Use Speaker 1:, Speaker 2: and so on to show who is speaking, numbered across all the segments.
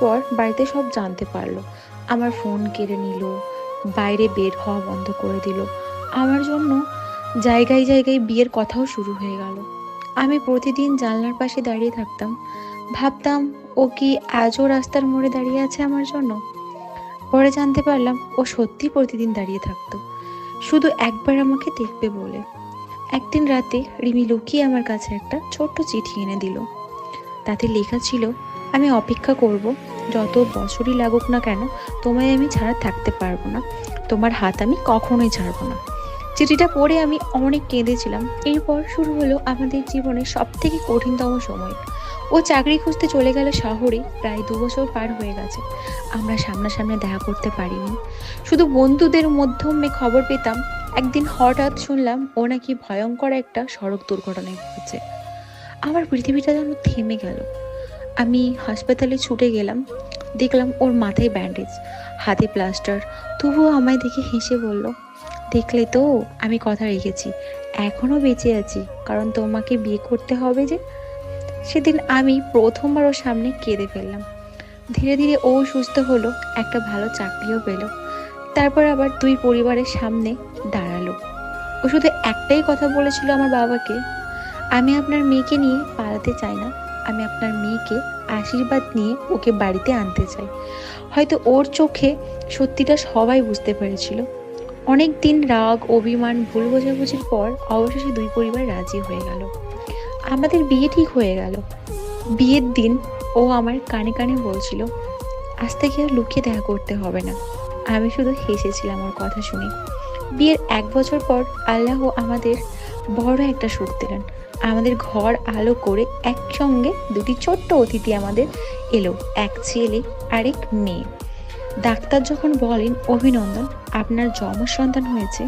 Speaker 1: পর বাড়িতে সব জানতে পারলো। আমার ফোন কেড়ে নিল, বাইরে বের হওয়া বন্ধ করে দিল। আমার জন্য জায়গায় জায়গায় বিয়ের কথাও শুরু হয়ে গেল। আমি প্রতিদিন জানলার পাশে দাঁড়িয়ে থাকতাম, ভাবতাম ও কি আজও রাস্তার মোড়ে দাঁড়িয়ে আছে আমার জন্য। পরে জানতে পারলাম ও সত্যি প্রতিদিন দাঁড়িয়ে থাকতো, শুধু একবার আমাকে দেখবে বলে। একদিন রাতে রিমি লুকিয়ে আমার কাছে একটা ছোট্ট চিঠি এনে দিল। তাতে লেখা ছিল, আমি অপেক্ষা করব, যত বছরই লাগুক না কেন তোমায় আমি ছাড়া থাকতে পারবো না, তোমার হাত আমি কখনোই ছাড়বো না। চিঠিটা পড়ে আমি অনেক কেঁদেছিলাম। এরপর শুরু হলো আমাদের জীবনের সব থেকে কঠিনতম সময়। ও চাকরি খুঁজতে চলে গেল শহরে, প্রায় 2 বছর পার হয়ে গেছে। আমরা সামনাসামনি দেখা করতে পারিনি, শুধু বন্ধুদের মাধ্যমে খবর পেতাম। একদিন হঠাৎ শুনলাম ও নাকি ভয়ঙ্কর একটা সড়ক দুর্ঘটনায় পড়েছে। আমার পৃথিবীটা যেন থেমে গেল। আমি হাসপাতালে ছুটে গেলাম, দেখলাম ওর মাথায় ব্যান্ডেজ, হাতে প্লাস্টার। তবুও আমায় দেখে হেসে বলল, দেখলে তো, আমি কথা রেখেছি, এখনো বেঁচে আছি, কারণ তোমাকে বিয়ে করতে হবে যে। সেদিন আমি প্রথমবার ওর সামনে কেঁদে ফেললাম। ধীরে ধীরে ও সুস্থ হলো, একটা ভালো চাকরিও পেল। তারপর আবার দুই পরিবারের সামনে দাঁড়ালো। ও শুধু একটাই কথা বলেছিল আমার বাবাকে, আমি আপনার মেয়েকে নিয়ে পালাতে চাই না, আমি আপনার মেয়েকে আশীর্বাদ নিয়ে ওকে বাড়িতে আনতে চাই। হয়তো ওর চোখে সত্যিটা সবাই বুঝতে পেরেছিল। অনেক দিন রাগ, অভিমান, ভুল বোঝাবুঝির পর অবশেষে দুই পরিবার রাজি হয়ে গেল। আমাদের বিয়ে ঠিক হয়ে গেল। বিয়ের দিন ও আমার কানে কানে বলছিল, আজ থেকে আর লুকিয়ে দেখা করতে হবে না। আমি শুধু হেসেছিলাম ওর কথা শুনে। বিয়ের 1 বছর পর আল্লাহ আমাদের বড় একটা সুখ দিলেন। আমাদের ঘর আলো করে একসঙ্গে দুটি ছোট্ট অতিথি আমাদের এলো, এক ছেলে আর এক মেয়ে। ডাক্তার যখন বলেন অভিনন্দন, আপনার যমজ সন্তান হয়েছে,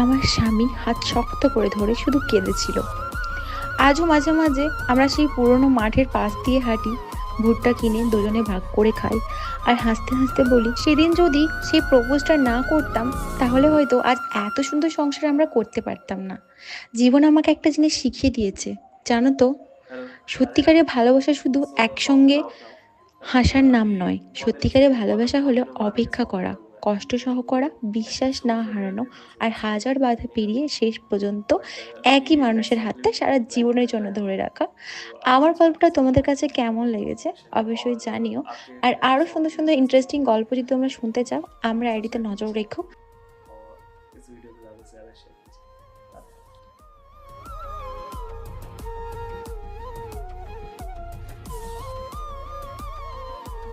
Speaker 1: আমার স্বামী হাত শক্ত করে ধরে শুধু কেঁদেছিল। আজও মাঝে মাঝে আমরা সেই পুরনো মাঠের পাশ দিয়ে হাঁটি, ভুট্টা কিনে দুজনে ভাগ করে খাই, আর হাসতে হাসতে বলি, সেদিন যদি সেই প্রপোজটা না করতাম, তাহলে হয়তো আজ এত সুন্দর সংসার আমরা করতে পারতাম না। জীবন আমাকে একটা জিনিস শিখিয়ে দিয়েছে, জানো তো, সত্যিকারের ভালোবাসা শুধু একসঙ্গে হাসার নাম নয়। সত্যিকারের ভালোবাসা হলো অপেক্ষা করা, কষ্ট সহ করা, বিশ্বাস না হারানো, আর হাজার বাধা পেরিয়ে শেষ পর্যন্ত একই মানুষের হাতটা সারা জীবনের জন্য ধরে রাখা। আমার গল্পটা তোমাদের কাছে কেমন লেগেছে অবশ্যই জানিও। আর আরও সুন্দর সুন্দর ইন্টারেস্টিং গল্প যদি তোমরা শুনতে চাও, আমার আইডিতে নজর রেখো।